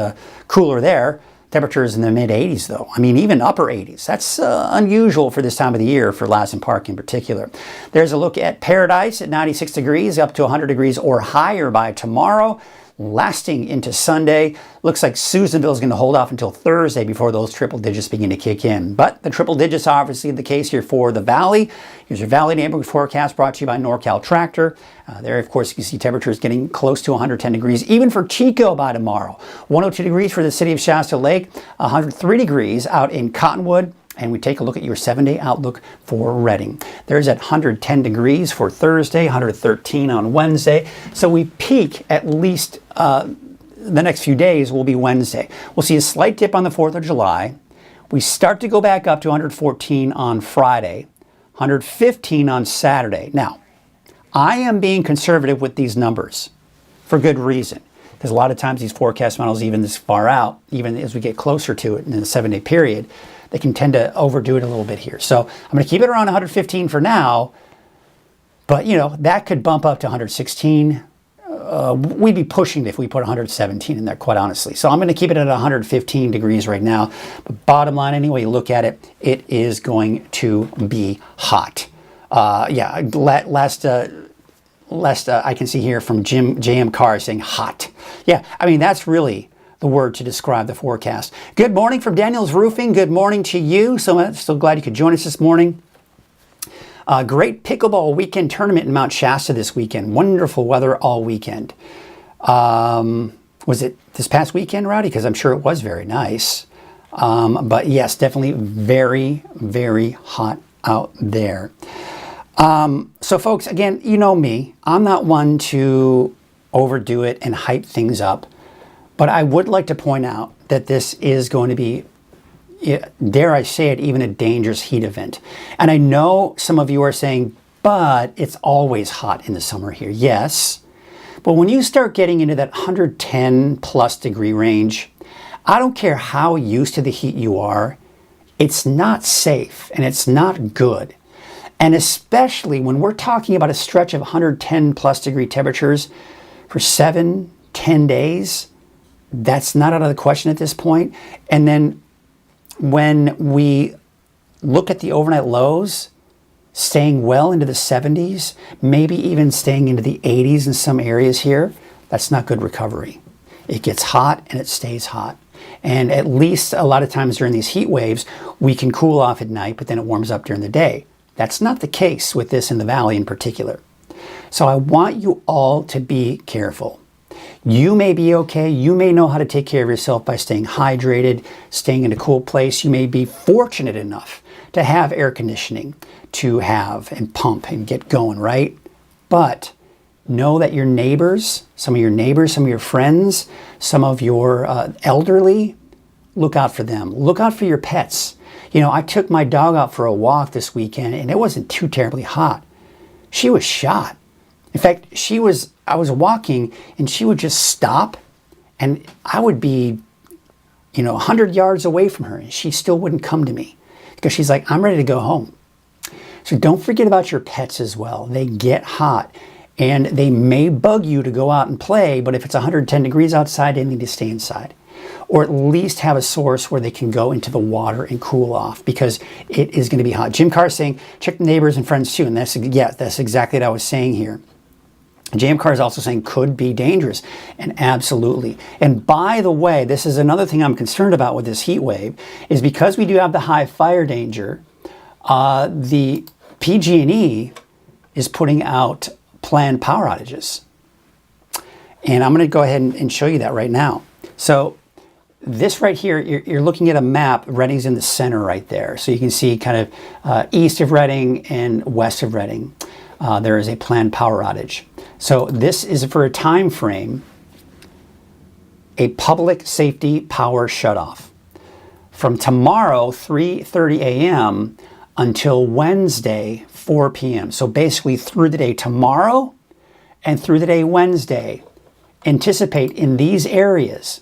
cooler there. Temperatures in the mid 80s though. I mean, even upper 80s. That's unusual for this time of the year for Lassen Park in particular. There's a look at Paradise at 96 degrees, up to 100 degrees or higher by tomorrow, lasting into Sunday. Looks like Susanville is going to hold off until Thursday before those triple digits begin to kick in. But the triple digits are obviously the case here for the Valley. Here's your Valley neighborhood forecast brought to you by NorCal Tractor. There, of course, you can see temperatures getting close to 110 degrees, even for Chico by tomorrow. 102 degrees for the city of Shasta Lake, 103 degrees out in Cottonwood. And we take a look at your 7-day outlook for Redding. There's at 110 degrees for Thursday, 113 on Wednesday. So we peak at least the next few days will be Wednesday. We'll see a slight dip on the 4th of July. We start to go back up to 114 on Friday, 115 on Saturday. Now, I am being conservative with these numbers for good reason. Because a lot of times these forecast models, even this far out, even as we get closer to it in the 7-day period, they can tend to overdo it a little bit here. So I'm going to keep it around 115 for now, but that could bump up to 116. We'd be pushing if we put 117 in there, quite honestly. So I'm going to keep it at 115 degrees right now. But bottom line, any way you look at it, it is going to be hot. Last I can see here from JM Carr saying hot. Yeah, I mean, that's really the word to describe the forecast. Good morning from Daniels Roofing. Good morning to you. So glad you could join us this morning. Great pickleball weekend tournament in Mount Shasta this weekend. Wonderful weather all weekend. Was it this past weekend, Rowdy? Because I'm sure it was very nice. But yes, definitely very, very hot out there. So folks, again, you know me. I'm not one to overdo it and hype things up. But I would like to point out that this is going to be, dare I say it, even a dangerous heat event. And I know some of you are saying, but it's always hot in the summer here. Yes, but when you start getting into that 110 plus degree range, I don't care how used to the heat you are, it's not safe and it's not good. And especially when we're talking about a stretch of 110 plus degree temperatures for 7-10 days, that's not out of the question at this point. And then when we look at the overnight lows, staying well into the 70s, maybe even staying into the 80s in some areas here, that's not good recovery. It gets hot and it stays hot. And at least a lot of times during these heat waves, we can cool off at night, but then it warms up during the day. That's not the case with this in the Valley in particular. So I want you all to be careful. You may be okay. You may know how to take care of yourself by staying hydrated, staying in a cool place. You may be fortunate enough to have air conditioning to have and pump and get going, right? But know that your neighbors, some of your friends, some of your elderly, look out for them. Look out for your pets. I took my dog out for a walk this weekend and it wasn't too terribly hot. She was shot. In fact, I was walking and she would just stop and I would be, 100 yards away from her and she still wouldn't come to me because she's like, I'm ready to go home. So don't forget about your pets as well. They get hot and they may bug you to go out and play, but if it's 110 degrees outside, they need to stay inside. Or at least have a source where they can go into the water and cool off because it is going to be hot. Jim Carr is saying, check the neighbors and friends too. And that's exactly what I was saying here. JM Carr is also saying could be dangerous, and absolutely. And by the way, this is another thing I'm concerned about with this heat wave, is because we do have the high fire danger, the PG&E is putting out planned power outages. And I'm going to go ahead and show you that right now. So this right here, you're looking at a map. Redding's in the center right there. So you can see kind of east of Redding and west of Redding. There is a planned power outage. So this is for a time frame, a public safety power shutoff from tomorrow 3:30 a.m. until Wednesday 4 p.m. So basically through the day tomorrow and through the day Wednesday, anticipate in these areas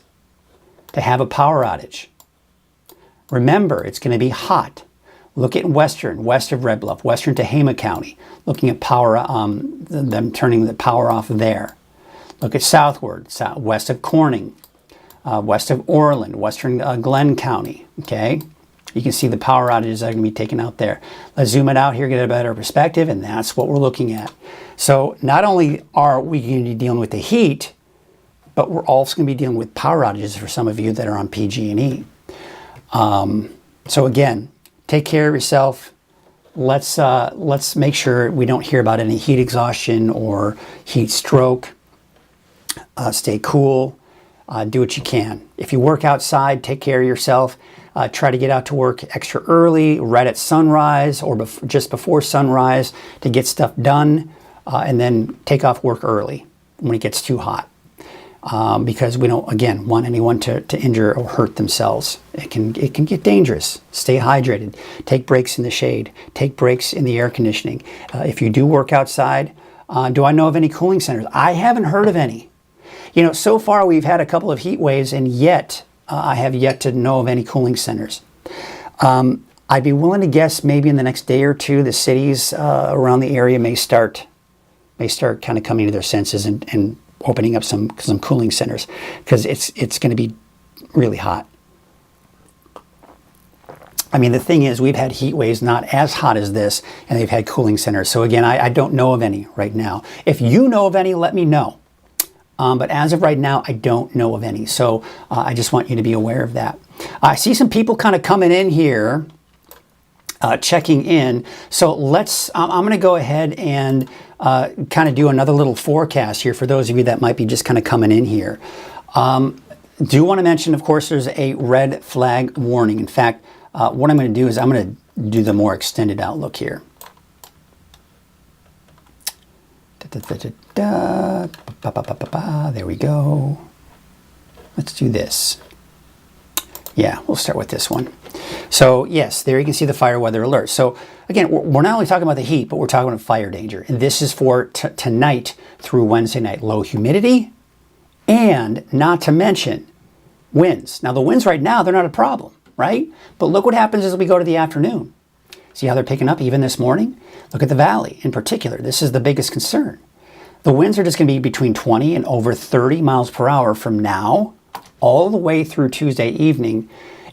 to have a power outage. Remember, it's going to be hot. Look at west of Red Bluff, western Tehama County, looking at power, them turning the power off there. Look at southward, west of Corning, west of Orland, western Glenn County, okay? You can see the power outages that are going to be taken out there. Let's zoom it out here, get a better perspective, and that's what we're looking at. So not only are we going to be dealing with the heat, but we're also going to be dealing with power outages for some of you that are on PG&E. So again, take care of yourself. Let's make sure we don't hear about any heat exhaustion or heat stroke. Stay cool. Do what you can. If you work outside, take care of yourself. Try to get out to work extra early, right at sunrise or just before sunrise to get stuff done, and then take off work early when it gets too hot. Because we don't, again, want anyone to injure or hurt themselves. It can get dangerous. Stay hydrated. Take breaks in the shade. Take breaks in the air conditioning. If you do work outside, do I know of any cooling centers? I haven't heard of any. You know, so far we've had a couple of heat waves, and yet I have yet to know of any cooling centers. I'd be willing to guess maybe in the next day or two, the cities around the area may start kind of coming to their senses and opening up some cooling centers, because it's going to be really hot. I mean, the thing is, we've had heat waves not as hot as this, and they've had cooling centers. So again, I don't know of any right now. If you know of any, let me know. But as of right now, I don't know of any. So I just want you to be aware of that. I see some people kind of coming in here, checking in. So I'm going to go ahead and kind of do another little forecast here for those of you that might be just kind of coming in here. Do want to mention, of course, there's a red flag warning. In fact, what I'm going to do is I'm going to do the more extended outlook here. There we go. Let's do this. Yeah, we'll start with this one. So yes, there you can see the fire weather alert. So again, we're not only talking about the heat, but we're talking about fire danger. And this is for tonight through Wednesday night. Low humidity, and not to mention winds. Now the winds right now, they're not a problem, right? But look what happens as we go to the afternoon. See how they're picking up even this morning? Look at the valley in particular. This is the biggest concern. The winds are just going to be between 20 and over 30 miles per hour from now all the way through Tuesday evening,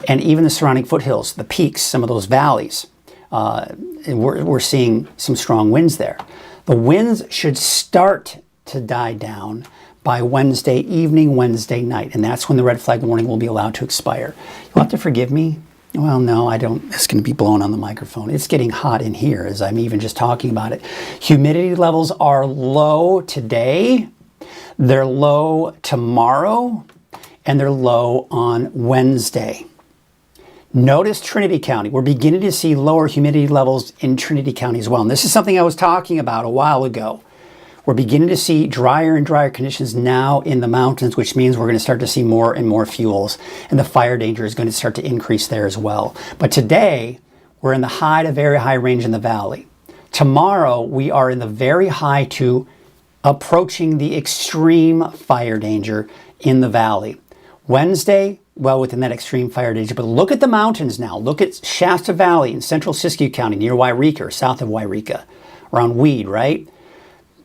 and even the surrounding foothills, the peaks, some of those valleys. We're seeing some strong winds there. The winds should start to die down by Wednesday evening, Wednesday night, and that's when the red flag warning will be allowed to expire. You'll have to forgive me. Well, no, I don't. It's going to be blown on the microphone. It's getting hot in here as I'm even just talking about it. Humidity levels are low today. They're low tomorrow, and they're low on Wednesday. Notice Trinity County. We're beginning to see lower humidity levels in Trinity County as well. And this is something I was talking about a while ago. We're beginning to see drier and drier conditions now in the mountains, which means we're going to start to see more and more fuels, and the fire danger is going to start to increase there as well. But today, we're in the high to very high range in the valley. Tomorrow, we are in the very high to approaching the extreme fire danger in the valley. Wednesday, well within that extreme fire danger. But look at the mountains now. Look at Shasta Valley in central Siskiyou County, near Wairika or south of Wairika, around Weed, right?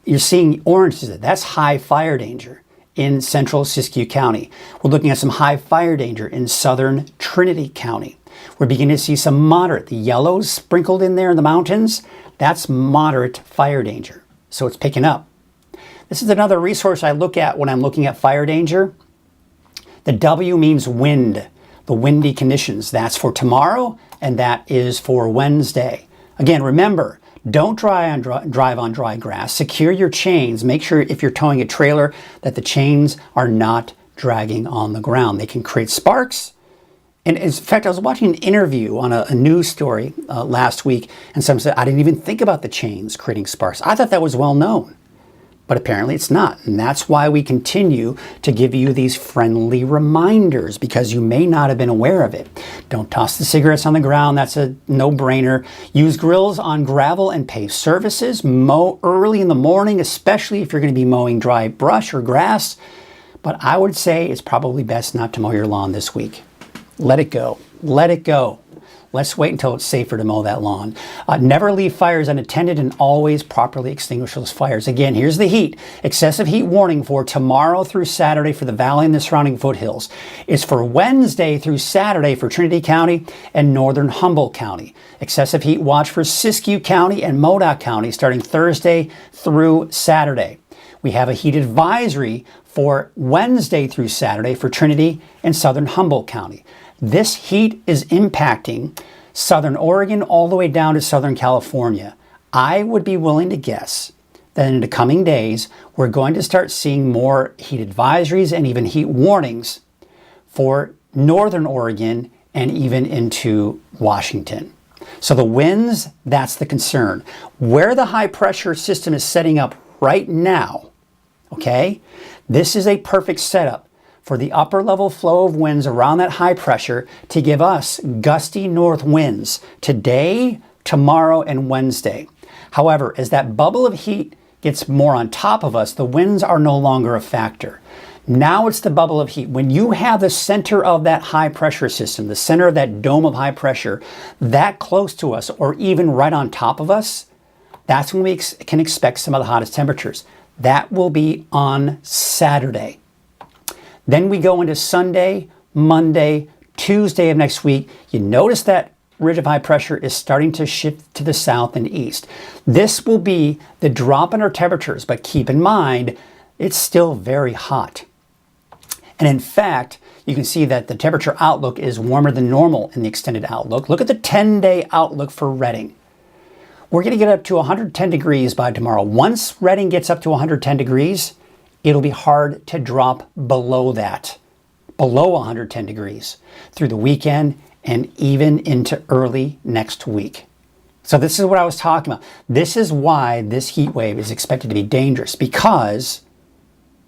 You're seeing orange. That's high fire danger in central Siskiyou County. We're looking at some high fire danger in southern Trinity County. We're beginning to see some moderate. The yellows sprinkled in there in the mountains, that's moderate fire danger. So it's picking up. This is another resource I look at when I'm looking at fire danger. The W means wind, the windy conditions. That's for tomorrow, and that is for Wednesday. Again, remember, don't drive on dry grass. Secure your chains. Make sure if you're towing a trailer that the chains are not dragging on the ground. They can create sparks. And in fact, I was watching an interview on a news story last week, and someone said, I didn't even think about the chains creating sparks. I thought that was well known. But apparently it's not. And that's why we continue to give you these friendly reminders, because you may not have been aware of it. Don't toss the cigarettes on the ground. That's a no-brainer. Use grills on gravel and paved surfaces. Mow early in the morning, especially if you're going to be mowing dry brush or grass. But I would say it's probably best not to mow your lawn this week. Let it go. Let it go. Let's wait until it's safer to mow that lawn. Never leave fires unattended and always properly extinguish those fires. Again, here's the heat. Excessive heat warning for tomorrow through Saturday for the valley and the surrounding foothills. It's for Wednesday through Saturday for Trinity County and northern Humboldt County. Excessive heat watch for Siskiyou County and Modoc County starting Thursday through Saturday. We have a heat advisory for Wednesday through Saturday for Trinity and southern Humboldt County. This heat is impacting southern Oregon all the way down to southern California. I would be willing to guess that in the coming days, we're going to start seeing more heat advisories and even heat warnings for northern Oregon and even into Washington. So the winds, that's the concern. Where the high pressure system is setting up right now, okay, this is a perfect setup for the upper level flow of winds around that high pressure to give us gusty north winds today, tomorrow, and Wednesday. However, as that bubble of heat gets more on top of us, the winds are no longer a factor. Now it's the bubble of heat. When you have the center of that high pressure system, the center of that dome of high pressure, that close to us or even right on top of us, that's when we can expect some of the hottest temperatures. That will be on Saturday. Then we go into Sunday, Monday, Tuesday of next week. You notice that ridge of high pressure is starting to shift to the south and east. This will be the drop in our temperatures, but keep in mind, it's still very hot. And in fact, you can see that the temperature outlook is warmer than normal in the extended outlook. Look at the 10-day outlook for Redding. We're going to get up to 110 degrees by tomorrow. Once Redding gets up to 110 degrees, it'll be hard to drop below that, below 110 degrees through the weekend and even into early next week. So this is what I was talking about. This is why this heat wave is expected to be dangerous, because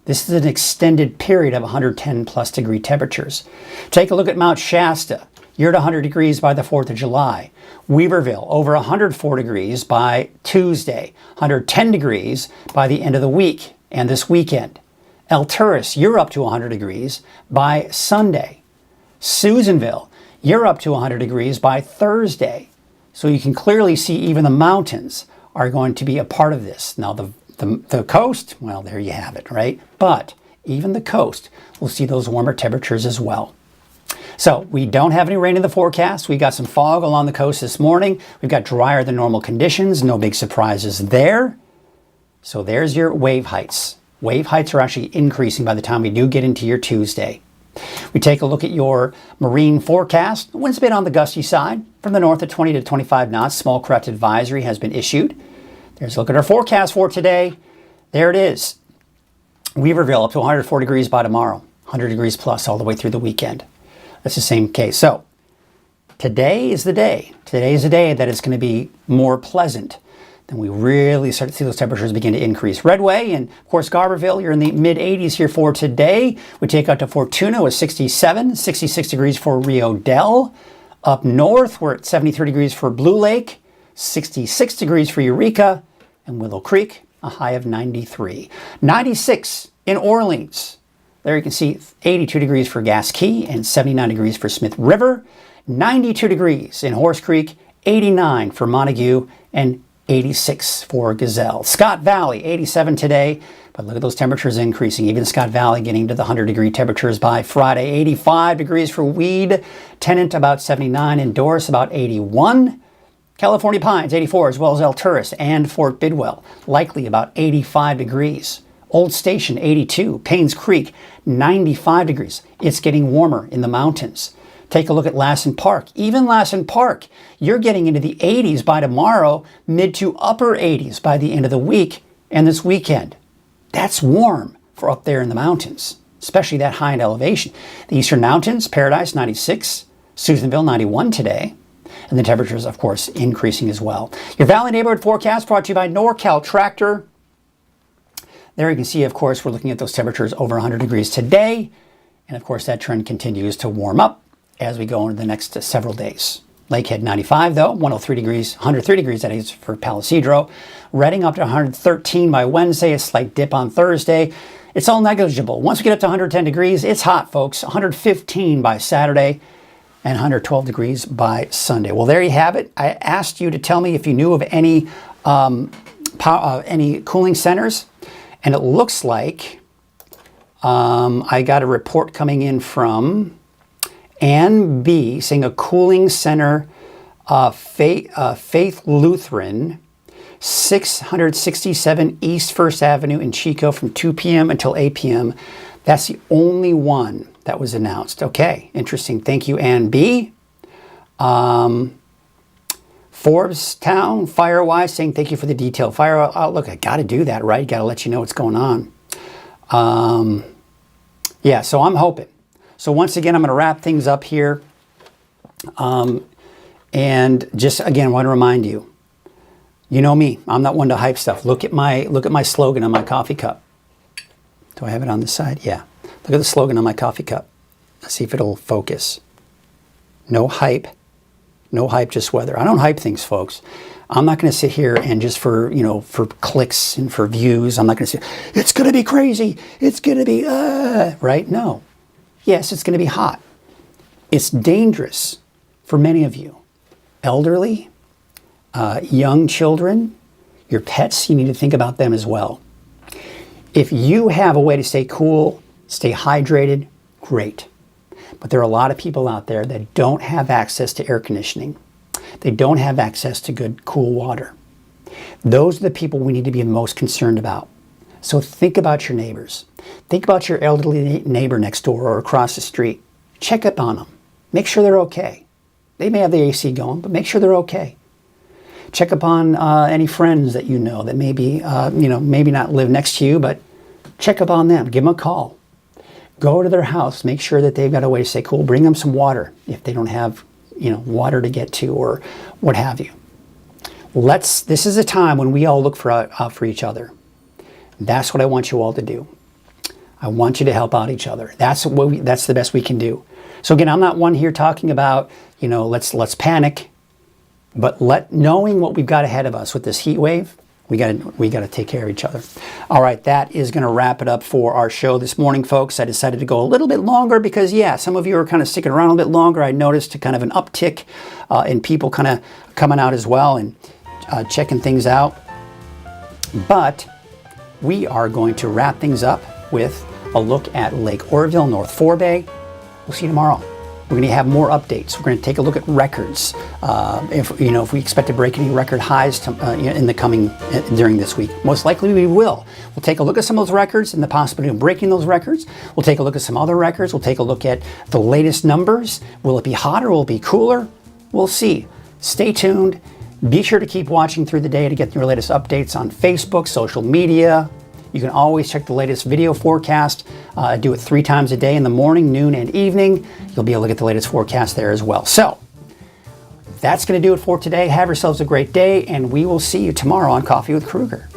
this is an extended period of 110 plus degree temperatures. Take a look at Mount Shasta. You're at 100 degrees by the 4th of July. Weaverville, over 104 degrees by Tuesday. 110 degrees by the end of the week and this weekend. Alturas, you're up to 100 degrees by Sunday. Susanville, you're up to 100 degrees by Thursday. So you can clearly see even the mountains are going to be a part of this. Now the coast, well, there you have it, right? But even the coast will see those warmer temperatures as well. So we don't have any rain in the forecast. We got some fog along the coast this morning. We've got drier than normal conditions. No big surprises there. So there's your wave heights. Wave heights are actually increasing by the time we do get into your Tuesday. We take a look at your marine forecast. Wind's a bit on the gusty side. From the north at 20 to 25 knots, small craft advisory has been issued. There's a look at our forecast for today. There it is. Weaverville up to 104 degrees by tomorrow. 100 degrees plus all the way through the weekend. That's the same case. So today is the day. Today is the day that it's going to be more pleasant. Then we really start to see those temperatures begin to increase. Redway and, of course, Garberville, you're in the mid-80s here for today. We take out to Fortuna with 67, 66 degrees for Rio Dell. Up north, we're at 73 degrees for Blue Lake, 66 degrees for Eureka, and Willow Creek, a high of 93. 96 in Orleans. There you can see 82 degrees for Gas Key and 79 degrees for Smith River. 92 degrees in Horse Creek, 89 for Montague, and 86 for Gazelle. Scott Valley, 87 today, but look at those temperatures increasing. Even Scott Valley getting to the 100-degree temperatures by Friday. 85 degrees for Weed, Tennant about 79, and Doris about 81. California Pines, 84, as well as Alturas and Fort Bidwell, likely about 85 degrees. Old Station, 82. Paynes Creek, 95 degrees. It's getting warmer in the mountains. Take a look at Lassen Park. Even Lassen Park, you're getting into the 80s by tomorrow, mid to upper 80s by the end of the week and this weekend. That's warm for up there in the mountains, especially that high in elevation. The Eastern Mountains, Paradise, 96. Susanville, 91 today. And the temperatures, of course, increasing as well. Your Valley Neighborhood Forecast brought to you by NorCal Tractor. There you can see, of course, we're looking at those temperatures over 100 degrees today. And of course, that trend continues to warm up as we go into the next several days. Lakehead 95 though, 103 degrees, 103 degrees that is for Palisadro. Redding up to 113 by Wednesday, a slight dip on Thursday. It's all negligible. Once we get up to 110 degrees, it's hot, folks. 115 by Saturday. and 112 degrees by Sunday. Well, there you have it. I asked you to tell me if you knew of any cooling centers, and it looks like I got a report coming in from Ann B saying a cooling center, Faith Lutheran, 667 East 1st Avenue in Chico from 2 p.m. until 8 p.m. That's the only one that was announced. Okay, interesting. Thank you, Ann B. Forbes Town, Firewise, saying thank you for the detailed fire outlook. I got to do that, right? Got to let you know what's going on. Yeah, so I'm hoping. So once again, I'm going to wrap things up here. And just again, want to remind you, you know me, I'm not one to hype stuff. Look at my slogan on my coffee cup. Do I have it on this side? Yeah. Look at the slogan on my coffee cup. Let's see if it'll focus. No hype, just weather. I don't hype things, folks. I'm not going to sit here and just for, for clicks and for views, I'm not going to say, it's going to be crazy. It's going to be, right? No. Yes, it's going to be hot. It's dangerous for many of you. Elderly, young children, your pets, you need to think about them as well. If you have a way to stay cool, stay hydrated, great. But there are a lot of people out there that don't have access to air conditioning. They don't have access to good, cool water. Those are the people we need to be most concerned about. So think about your neighbors. Think about your elderly neighbor next door or across the street. Check up on them. Make sure they're okay. They may have the AC going, but make sure they're okay. Check up on any friends that you know that maybe, maybe not live next to you, but check up on them. Give them a call. Go to their house. Make sure that they've got a way to stay cool. Bring them some water if they don't have, water to get to or what have you. This is a time when we all look out for each other. That's what I want you all to do. I want you to help out each other. That's the best we can do. So again, I'm not one here talking about, let's panic, but knowing what we've got ahead of us with this heat wave, we got to take care of each other. All right, that is going to wrap it up for our show this morning, folks. I decided to go a little bit longer because, yeah, some of you are kind of sticking around a little bit longer. I noticed kind of an uptick in people kind of coming out as well and checking things out. But we are going to wrap things up with a look at Lake Oroville, North Forebay. We'll see you tomorrow. We're going to have more updates. We're going to take a look at records. If we expect to break any record highs during this week, most likely we will. We'll take a look at some of those records and the possibility of breaking those records. We'll take a look at some other records. We'll take a look at the latest numbers. Will it be hotter? Will it be cooler? We'll see. Stay tuned. Be sure to keep watching through the day to get your latest updates on Facebook, social media. You can always check the latest video forecast. Do it 3 times a day in the morning, noon, and evening. You'll be able to get the latest forecast there as well. So that's going to do it for today. Have yourselves a great day, and we will see you tomorrow on Coffee with Krueger.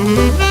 Thank you.